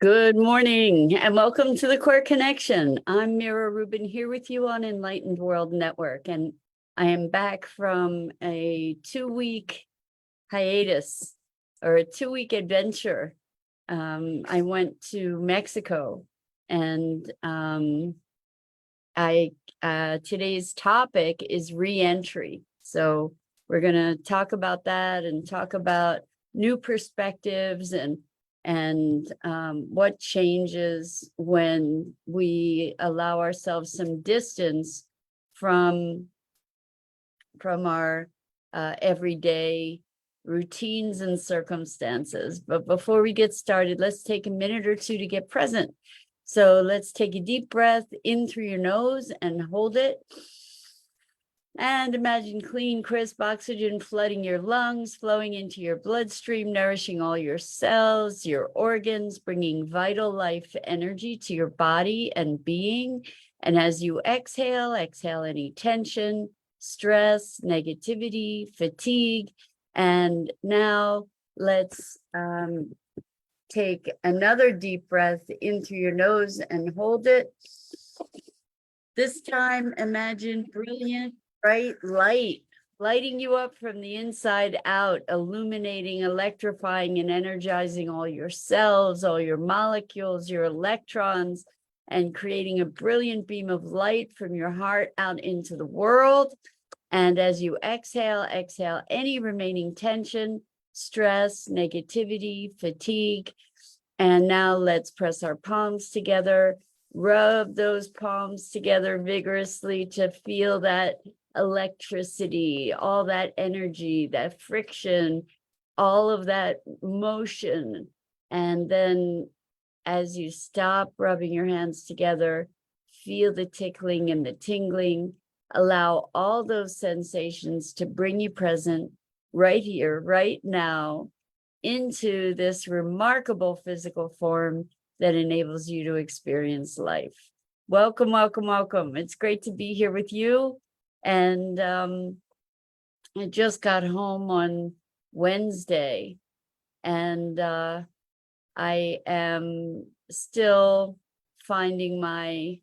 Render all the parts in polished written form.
Good morning and welcome to the Core Connection. I'm Mira Rubin here with you on Enlightened World Network, and I am back from a 2-week hiatus or a 2-week adventure. I went to Mexico, and today's topic is re-entry. So we're going to talk about that and talk about new perspectives and what changes when we allow ourselves some distance from our everyday routines and circumstances. But before we get started, let's take a minute or two to get present. So let's take a deep breath in through your nose and hold it. And imagine clean, crisp oxygen flooding your lungs, flowing into your bloodstream, nourishing all your cells, your organs, bringing vital life energy to your body and being. And as you exhale any tension, stress, negativity, fatigue. And now let's take another deep breath in through your nose and hold it. This time, imagine brilliant, bright light lighting you up from the inside out, illuminating, electrifying, and energizing all your cells, all your molecules, your electrons, and creating a brilliant beam of light from your heart out into the world. And as you exhale any remaining tension, stress, negativity, fatigue. And now let's press our palms together, rub those palms together vigorously to feel that electricity, all that energy, that friction, all of that motion. And then as you stop rubbing your hands together, feel the tickling and the tingling. Allow all those sensations to bring you present right here, right now, into this remarkable physical form that enables you to experience life. Welcome, welcome, welcome. It's great to be here with you. And I just got home on Wednesday, and I am still finding my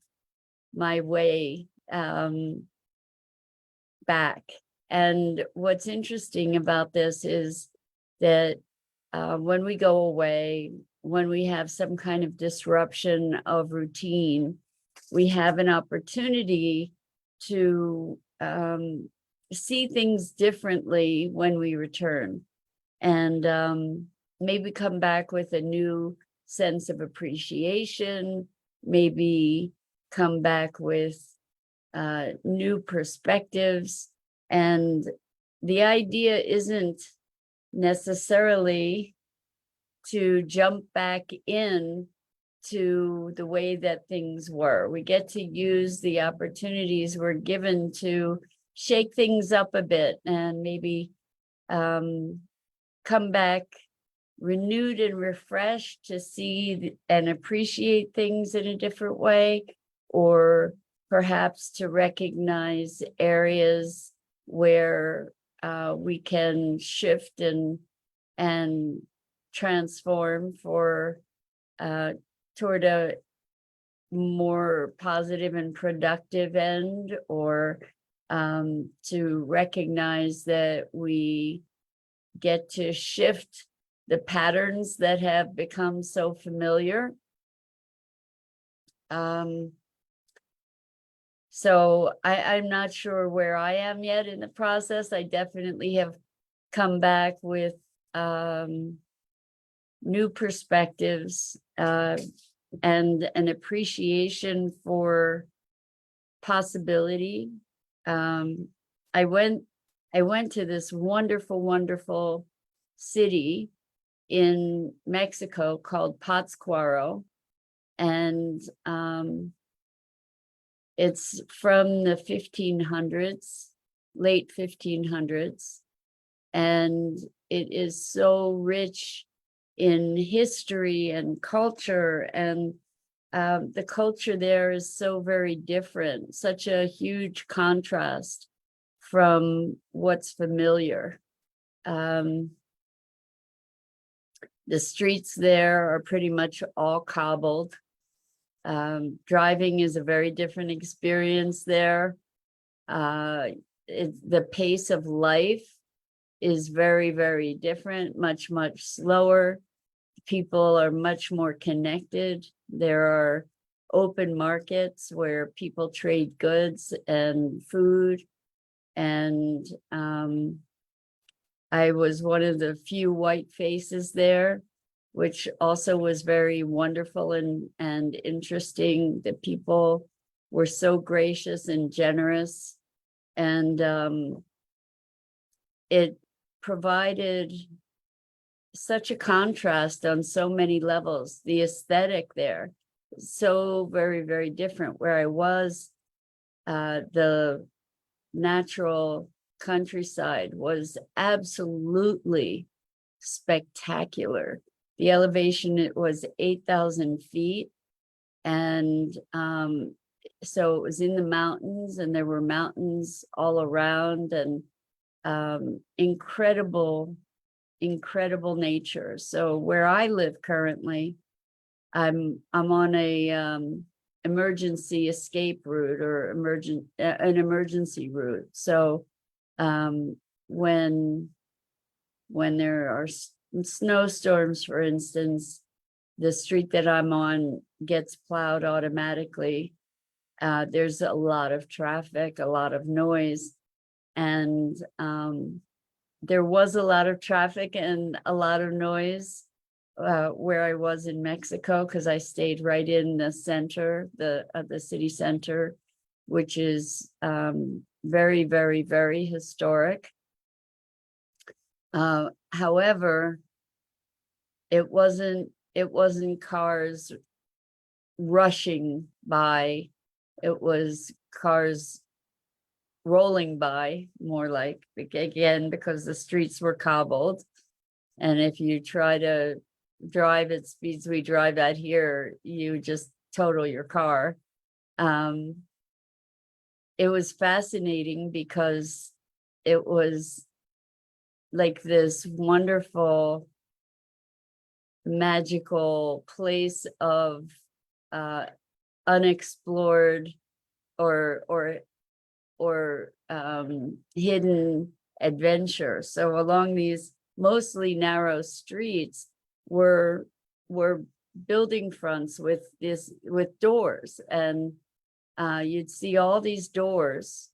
way back. And what's interesting about this is that when we go away, when we have some kind of disruption of routine, we have an opportunity to see things differently when we return, and maybe come back with a new sense of appreciation, maybe come back with new perspectives. And the idea isn't necessarily to jump back in to the way that things were. We get to use the opportunities we're given to shake things up a bit and maybe come back renewed and refreshed to see and appreciate things in a different way, or perhaps to recognize areas where we can shift and transform for toward a more positive and productive end, or to recognize that we get to shift the patterns that have become so familiar. So I'm not sure where I am yet in the process. I definitely have come back with new perspectives and an appreciation for possibility. I went to this wonderful city in Mexico called Pátzcuaro, and it's from the 1500s, late 1500s, and it is so rich in history and culture, and the culture there is so very different, such a huge contrast from what's familiar. The streets there are pretty much all cobbled. Driving is a very different experience there. The pace of life is very, very different, much, much slower. People are much more connected. There are open markets where people trade goods and food. And I was one of the few white faces there, which also was very wonderful and interesting. The people were so gracious and generous. And it provided such a contrast on so many levels. The aesthetic there, so very, very different. Where I was, the natural countryside was absolutely spectacular. The elevation, it was 8,000 feet. And so it was in the mountains, and there were mountains all around, and incredible nature. So where I live currently, I'm on a emergency escape route, or an emergency route. So when there are snowstorms, for instance, the street that I'm on gets plowed automatically. There's a lot of traffic, a lot of noise, and there was a lot of traffic and a lot of noise where I was in Mexico, because I stayed right in the center, the city center, which is very, very, very historic. However, it wasn't cars rushing by. It was cars rolling by, more like, again, because the streets were cobbled. And if you try to drive at speeds we drive at here, you just total your car. It was fascinating because it was like this wonderful, magical place of unexplored or hidden adventure. So along these mostly narrow streets were building fronts with doors, and you'd see all these doors,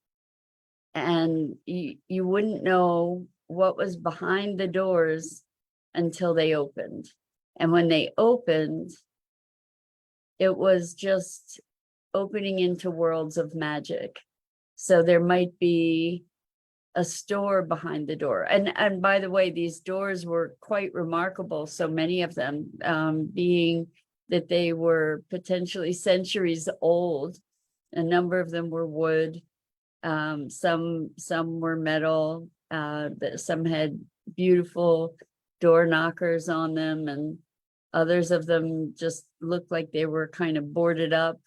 and you wouldn't know what was behind the doors until they opened. And when they opened, it was just opening into worlds of magic. So there might be a store behind the door. And by the way, these doors were quite remarkable, so many of them, being that they were potentially centuries old. A number of them were wood, some were metal, some had beautiful door knockers on them, and others of them just looked like they were kind of boarded up.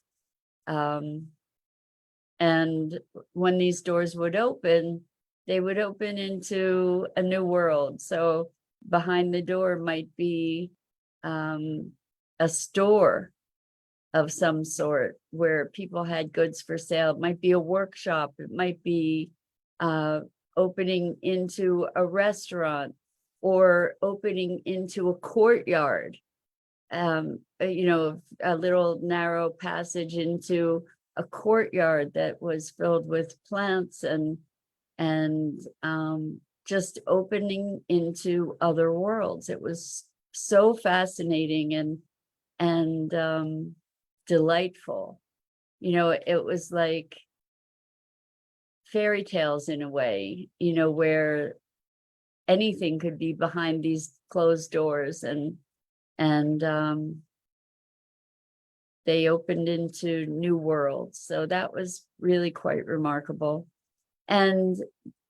And when these doors would open, they would open into a new world. So behind the door might be a store of some sort where people had goods for sale. It might be a workshop. It might be opening into a restaurant, or opening into a courtyard. A little narrow passage into a courtyard that was filled with plants and just opening into other worlds. It was so fascinating and delightful. It was like fairy tales in a way, where anything could be behind these closed doors, and they opened into new worlds. So that was really quite remarkable. And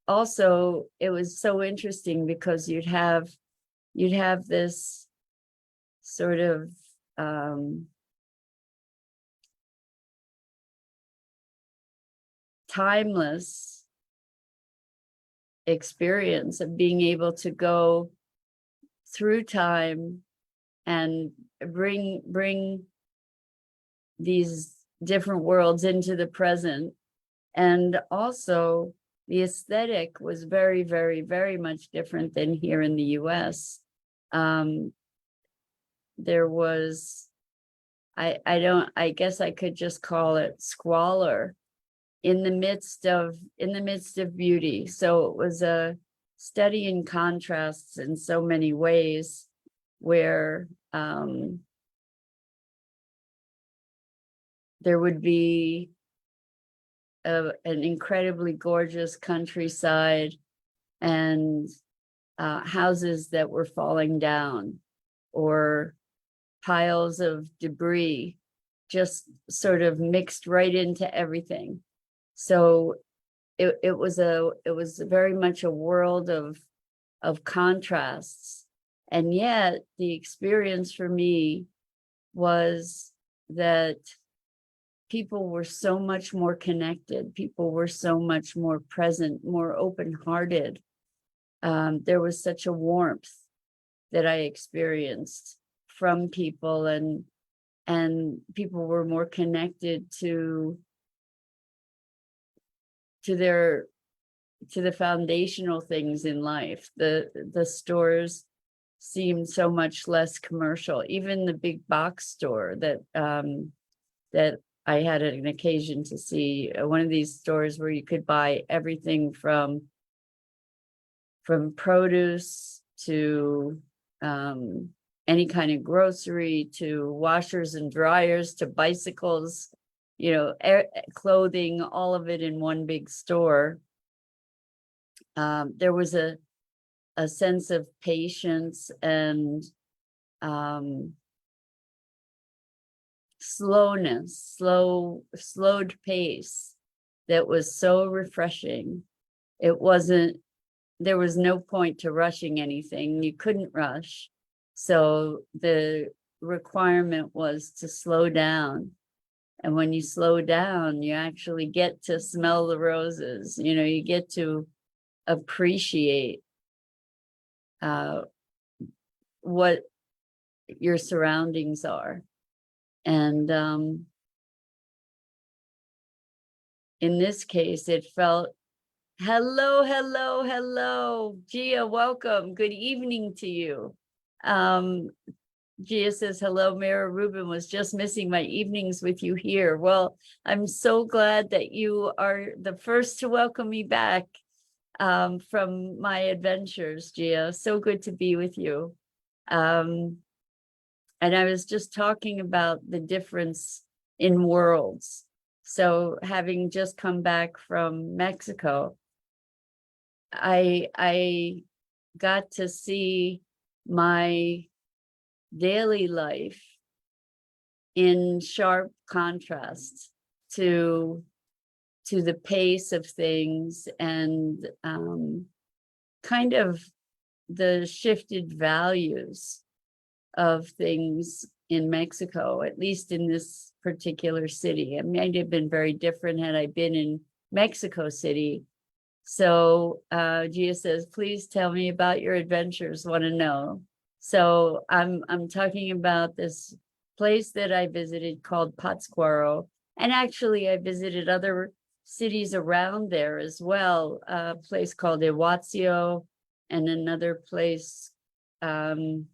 also it was so interesting because you'd have this sort of timeless experience of being able to go through time and bring these different worlds into the present. And also the aesthetic was very, very, very much different than here in the US. There was, I guess I could just call it squalor in the midst of beauty. So it was a study in contrasts in so many ways, where there would be an incredibly gorgeous countryside and houses that were falling down, or piles of debris just sort of mixed right into everything. So it was very much a world of contrasts. And yet the experience for me was that people were so much more connected. People were so much more present, more open-hearted. There was such a warmth that I experienced from people, and people were more connected to the foundational things in life. The stores seemed so much less commercial. Even the big box store that I had an occasion to see, one of these stores where you could buy everything from produce to any kind of grocery, to washers and dryers, to bicycles, clothing, all of it in one big store. There was a sense of patience and slowness, slowed pace that was so refreshing. There was no point to rushing anything. You couldn't rush. So the requirement was to slow down. And when you slow down, you actually get to smell the roses. You get to appreciate what your surroundings are. And in this case, it felt, hello, hello, hello. Gia, welcome. Good evening to you. Gia says, hello, Mira. Rubin was just missing my evenings with you here. Well, I'm so glad that you are the first to welcome me back from my adventures, Gia. So good to be with you. And I was just talking about the difference in worlds. So having just come back from Mexico, I got to see my daily life in sharp contrast to the pace of things, and kind of the shifted values of things in Mexico, at least in this particular city. It might have been very different had I been in Mexico City. So Gia says, please tell me about your adventures, want to know. So I'm talking about this place that I visited called Pátzcuaro. And actually I visited other cities around there as well, a place called Iguazio, and another place, oh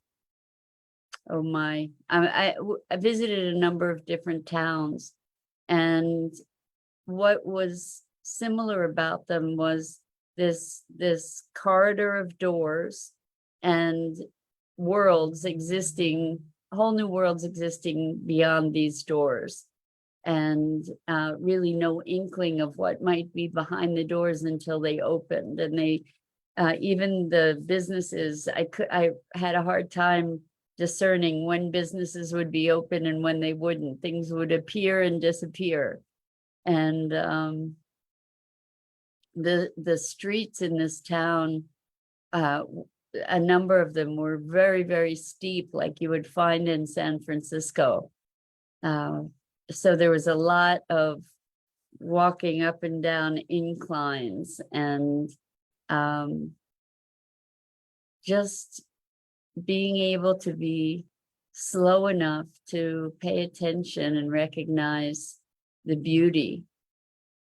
my, I visited a number of different towns, and what was similar about them was this corridor of doors and worlds existing, whole new worlds existing beyond these doors, and really no inkling of what might be behind the doors until they opened. And they even the businesses, I had a hard time discerning when businesses would be open and when they wouldn't. Things would appear and disappear. And the streets in this town, a number of them were very, very steep, like you would find in San Francisco. So there was a lot of walking up and down inclines, and just being able to be slow enough to pay attention and recognize the beauty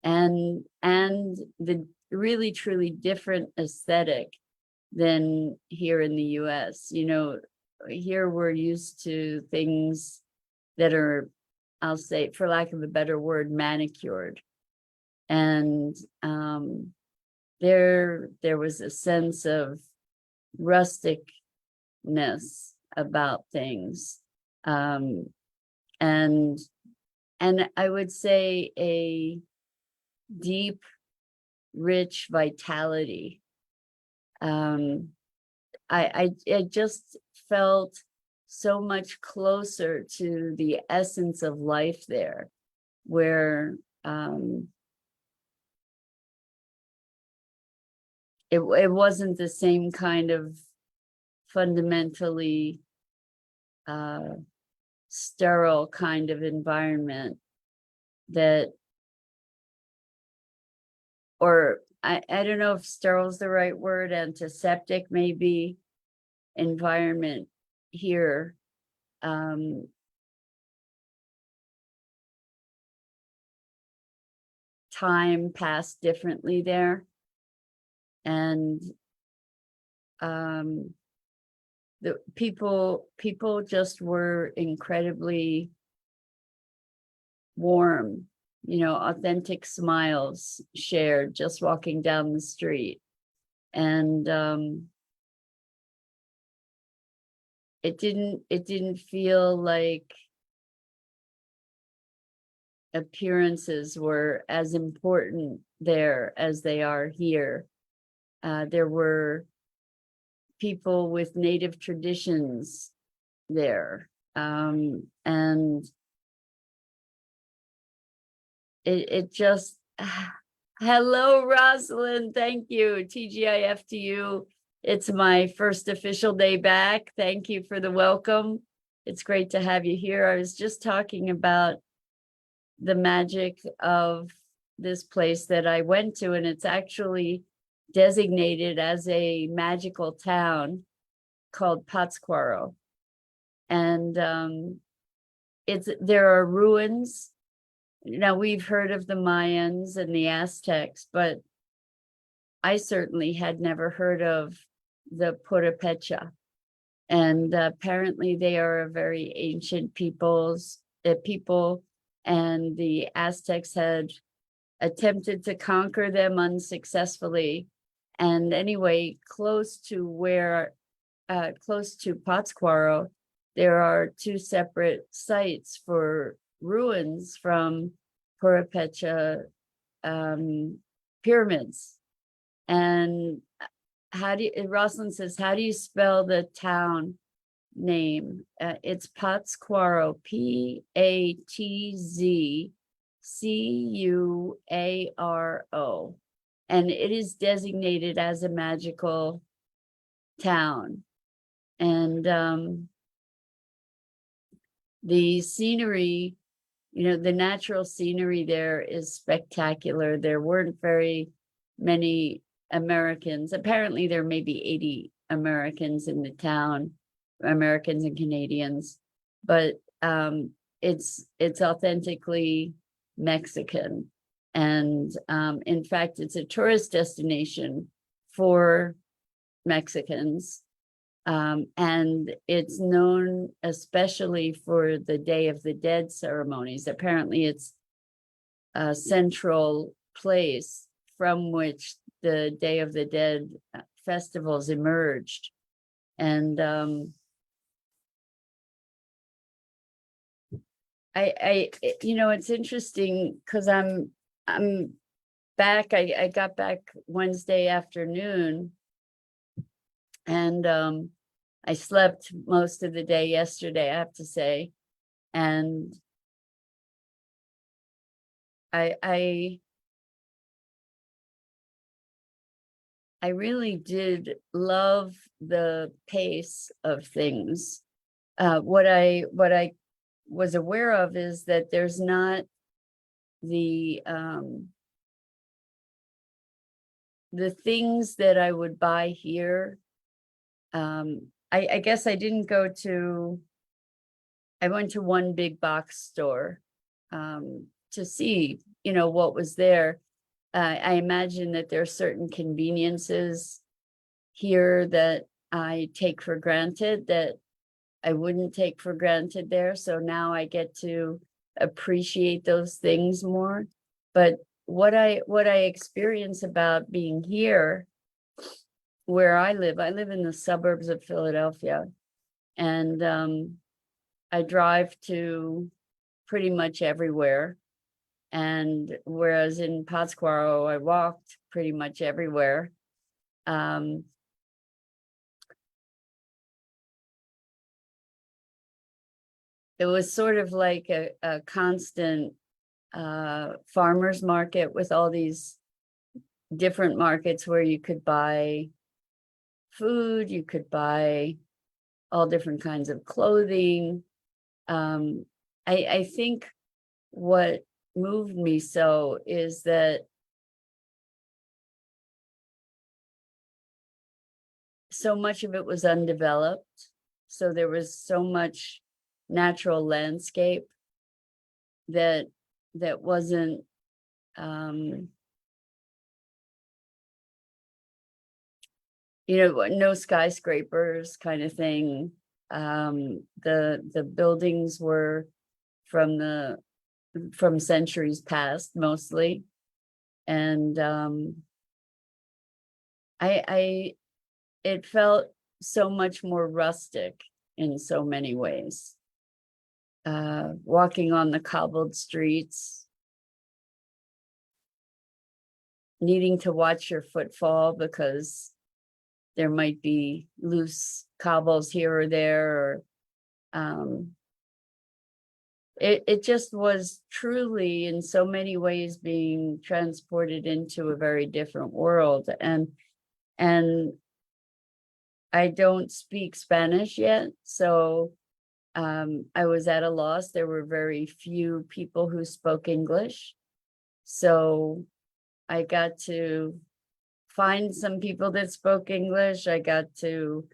and the really truly different aesthetic than here in the US. You know, here we're used to things that are, I'll say, for lack of a better word, manicured. And there was a sense of rusticness about things. And I would say a deep, rich vitality. I just felt so much closer to the essence of life there, where it wasn't the same kind of fundamentally sterile kind of environment that, or I don't know if sterile is the right word, antiseptic maybe, environment here. Time passed differently there. And the people just were incredibly warm, you know, authentic smiles shared just walking down the street. And it didn't feel like appearances were as important there as they are here. There were people with native traditions there. And it just, hello, Rosalind, thank you, TGIF to you. It's my first official day back. Thank you for the welcome. It's great to have you here. I was just talking about the magic of this place that I went to, and it's actually designated as a magical town called Pátzcuaro. And there are ruins. Now, we've heard of the Mayans and the Aztecs, but I certainly had never heard of the Purepecha. And apparently they are a very ancient people, and the Aztecs had attempted to conquer them unsuccessfully. And anyway, close to Pátzcuaro, there are two separate sites for ruins from Purepecha pyramids. And Rosalind says, how do you spell the town name? It's Pátzcuaro, Pátzcuaro. And it is designated as a magical town. And the scenery, you know, the natural scenery there is spectacular. There weren't very many Americans. Apparently there may be 80 Americans in the town, Americans and Canadians, but it's authentically Mexican. And in fact, it's a tourist destination for Mexicans. And it's known especially for the Day of the Dead ceremonies. Apparently it's a central place from which the Day of the Dead festivals emerged. And you know, it's interesting because I'm back. I got back Wednesday afternoon, and I slept most of the day yesterday, I have to say. And I really did love the pace of things. What I was aware of is that there's not the things that I would buy here. I guess I didn't go to I went to one big box store to see, what was there. I imagine that there are certain conveniences here that I take for granted that I wouldn't take for granted there. So now I get to appreciate those things more. But what I experience about being here where I live in the suburbs of Philadelphia, and I drive to pretty much everywhere. And whereas in Pátzcuaro, I walked pretty much everywhere. It was sort of like a constant farmer's market with all these different markets where you could buy food, you could buy all different kinds of clothing. I think what moved me so is that so much of it was undeveloped. So there was so much natural landscape that wasn't no skyscrapers kind of thing. The buildings were from centuries past mostly. And it felt so much more rustic in so many ways. Walking on the cobbled streets, needing to watch your footfall because there might be loose cobbles here or there, or it just was truly in so many ways being transported into a very different world. And I don't speak Spanish yet, so I was at a loss. There were very few people who spoke English, so I got to find some people that spoke English. I got to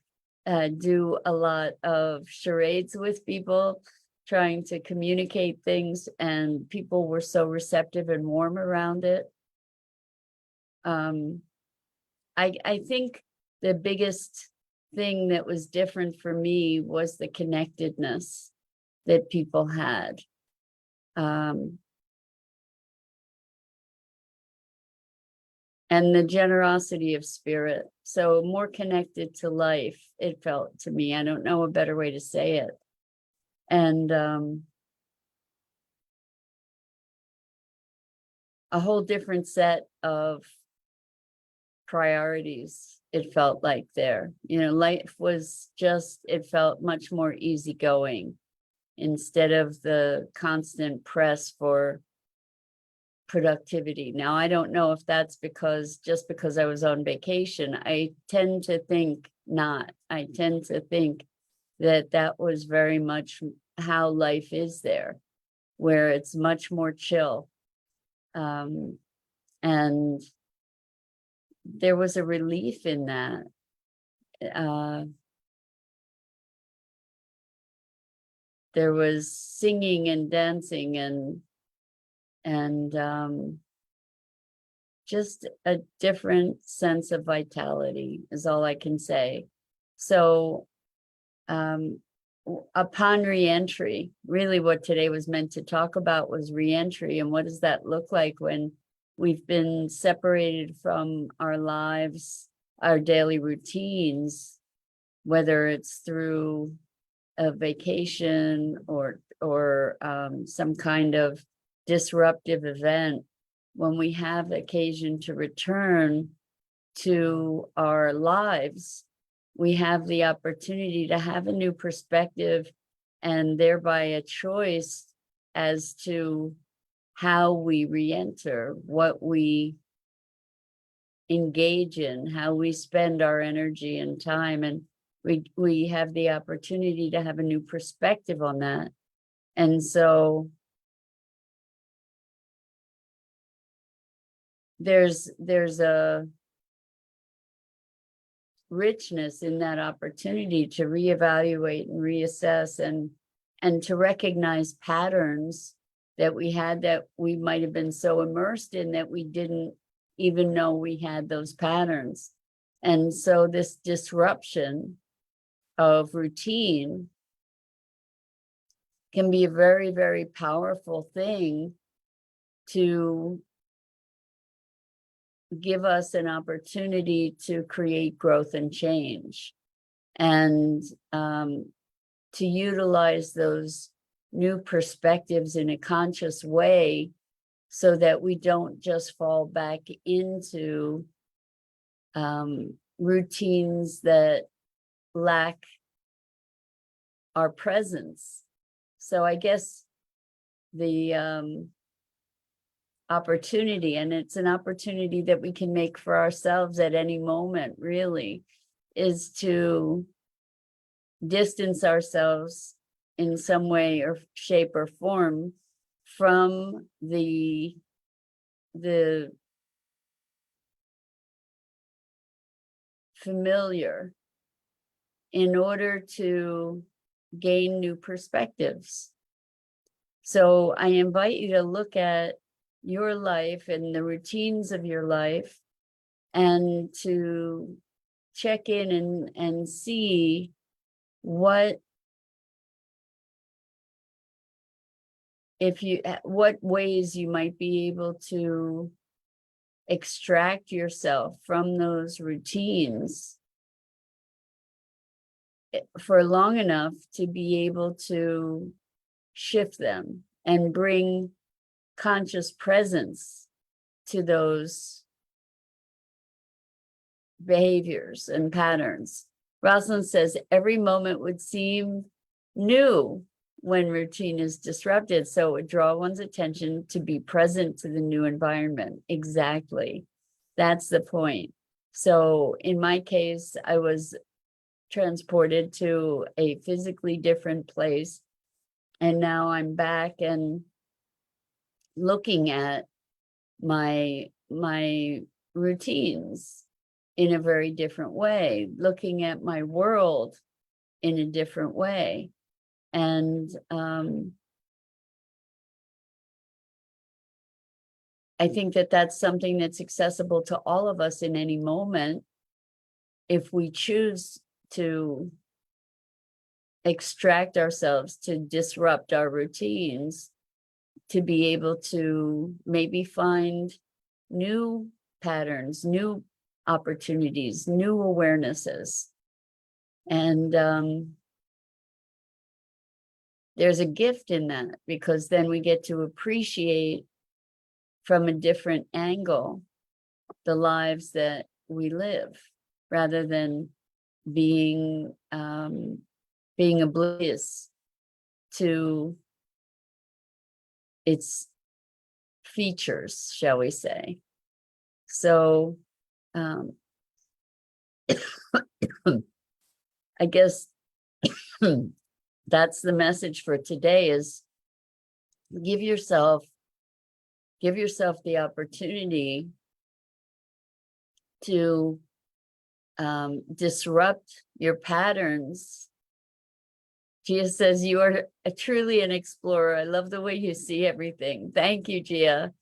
do a lot of charades with people, trying to communicate things, and people were so receptive and warm around it. I think the biggest thing that was different for me was the connectedness that people had. And the generosity of spirit. So more connected to life, it felt to me. I don't know a better way to say it. And a whole different set of priorities, it felt like there. Life was just, it felt much more easygoing instead of the constant press for productivity. Now, I don't know if that's because I was on vacation. I tend to think not. I tend to think that was very much how life is there, where it's much more chill. And there was a relief in that. There was singing and dancing and just a different sense of vitality is all I can say. So upon reentry, really what today was meant to talk about was reentry, and what does that look like when we've been separated from our lives, our daily routines, whether it's through a vacation or some kind of disruptive event. When we have occasion to return to our lives, we have the opportunity to have a new perspective and thereby a choice as to how we re-enter, what we engage in, how we spend our energy and time. And we have the opportunity to have a new perspective on that. And so there's a richness in that opportunity to reevaluate and reassess and to recognize patterns that we had that we might have been so immersed in that we didn't even know we had those patterns. And so this disruption of routine can be a very, very powerful thing to give us an opportunity to create growth and change, and to utilize those new perspectives in a conscious way so that we don't just fall back into routines that lack our presence. So I guess the opportunity, and it's an opportunity that we can make for ourselves at any moment, really, is to distance ourselves in some way or shape or form from the familiar in order to gain new perspectives. So I invite you to look at your life and the routines of your life, and to check in and see what ways you might be able to extract yourself from those routines for long enough to be able to shift them and bring conscious presence to those behaviors and patterns. Rosalind says every moment would seem new when routine is disrupted, so it would draw one's attention to be present to the new environment. Exactly. That's the point. So in my case, I was transported to a physically different place, and now I'm back and looking at my routines in a very different way, looking at my world in a different way. And I think that that's something that's accessible to all of us in any moment, if we choose to extract ourselves, to disrupt our routines, to be able to maybe find new patterns, new opportunities, new awarenesses. And there's a gift in that, because then we get to appreciate from a different angle the lives that we live, rather than being oblivious to its features, shall we say. So I guess that's the message for today, is give yourself the opportunity to disrupt your patterns. Gia says you are truly an explorer. I love the way you see everything. Thank you, Gia.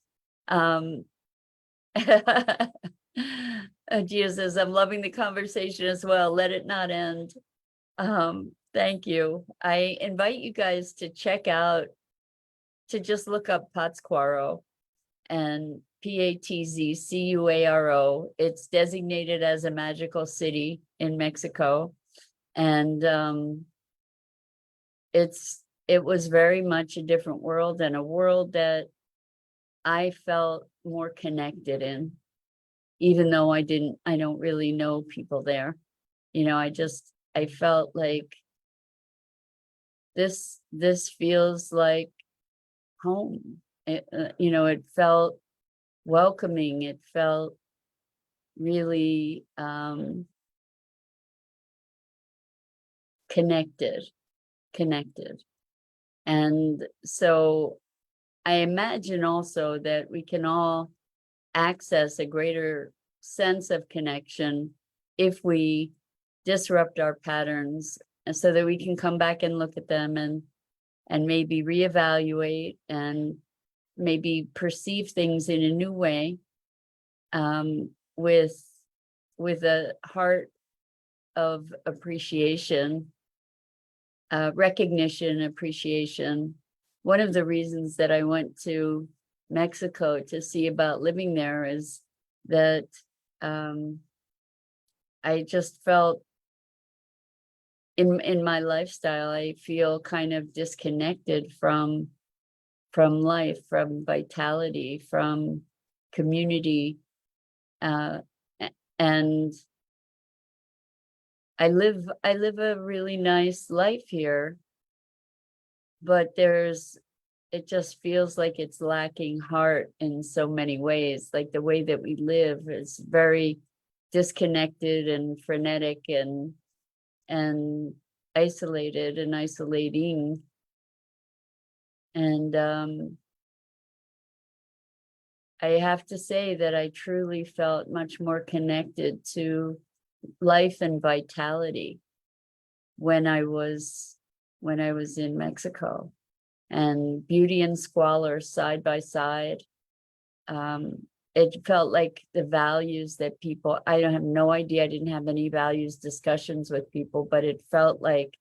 Gia says, I'm loving the conversation as well. Let it not end. Thank you. I invite you guys to check out, to just look up Pátzcuaro, and Patzcuaro. It's designated as a magical city in Mexico. And it was very much a different world, and a world that I felt more connected in, even though I don't really know people there. You know, I felt like this feels like home. It felt welcoming. It felt really connected. And so I imagine also that we can all access a greater sense of connection if we disrupt our patterns, and so that we can come back and look at them and and maybe reevaluate and maybe perceive things in a new way, with a heart of appreciation, recognition, appreciation. One of the reasons that I went to Mexico to see about living there is that I just felt in my lifestyle, I feel kind of disconnected from life, from vitality, from community, and I live a really nice life here, but it just feels like it's lacking heart in so many ways. Like the way that we live is very disconnected and frenetic and isolated and isolating. And I have to say that I truly felt much more connected to life and vitality when I was in Mexico, and beauty and squalor side by side. It felt like the values that people, I don't have no idea, I didn't have any values discussions with people, but it felt like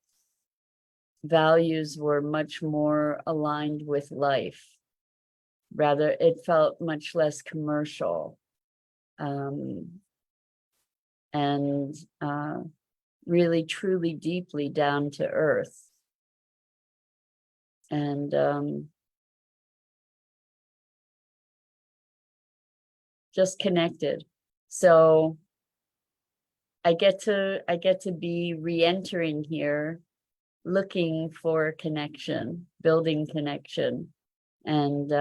values were much more aligned with life. Rather, it felt much less commercial, and really, truly, deeply down to earth. And just connected. So I get to be re-entering here, looking for connection, building connection. And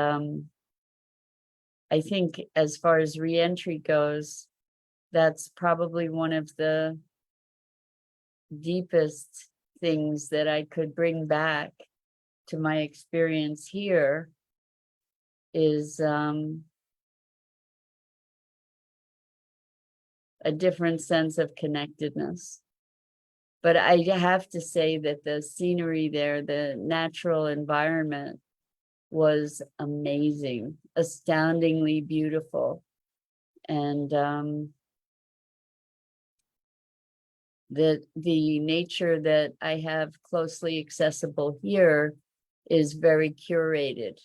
I think as far as re-entry goes, that's probably one of the deepest things that I could bring back to my experience here is a different sense of connectedness. But I have to say that the scenery there, the natural environment, was amazing, astoundingly beautiful. And the nature that I have closely accessible here is very curated.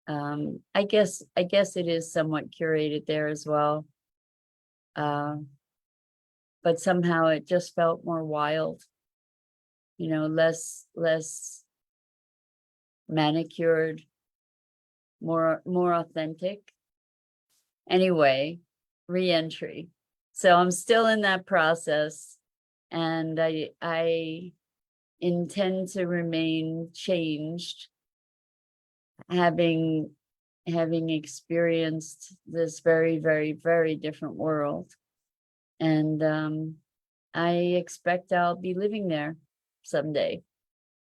I guess it is somewhat curated there as well. But somehow it just felt more wild, less manicured, more authentic. Anyway, re-entry. So I'm still in that process, and I intend to remain changed, having experienced this very, very, very different world. And I expect I'll be living there someday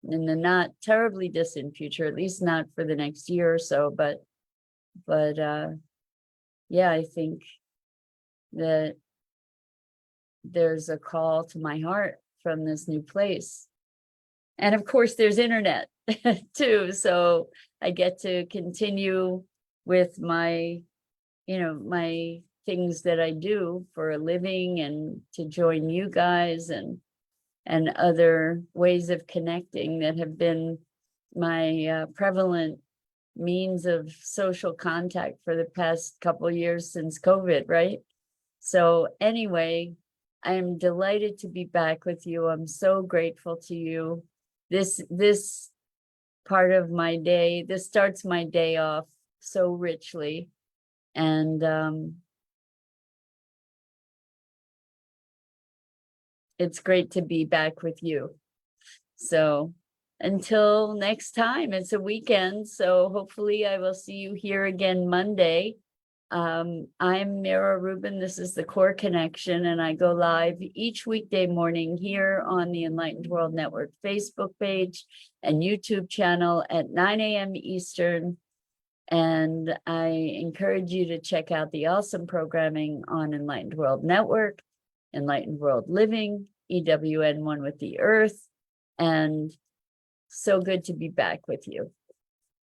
in the not terribly distant future, at least not for the next year or so. But yeah, I think that there's a call to my heart from this new place. And of course, there's internet too. So I get to continue with my things that I do for a living, and to join you guys and other ways of connecting that have been my prevalent means of social contact for the past couple of years since COVID, right? So anyway, I am delighted to be back with you. I'm so grateful to you. This part of my day, this starts my day off so richly. And it's great to be back with you. So until next time, it's a weekend. So hopefully I will see you here again Monday. I'm Mira Rubin. This is the Core Connection, and I go live each weekday morning here on the Enlightened World Network Facebook page and YouTube channel at 9 a.m. Eastern. And I encourage you to check out the awesome programming on Enlightened World Network, Enlightened World Living, EWN One with the Earth, and So good to be back with you.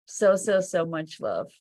So much love.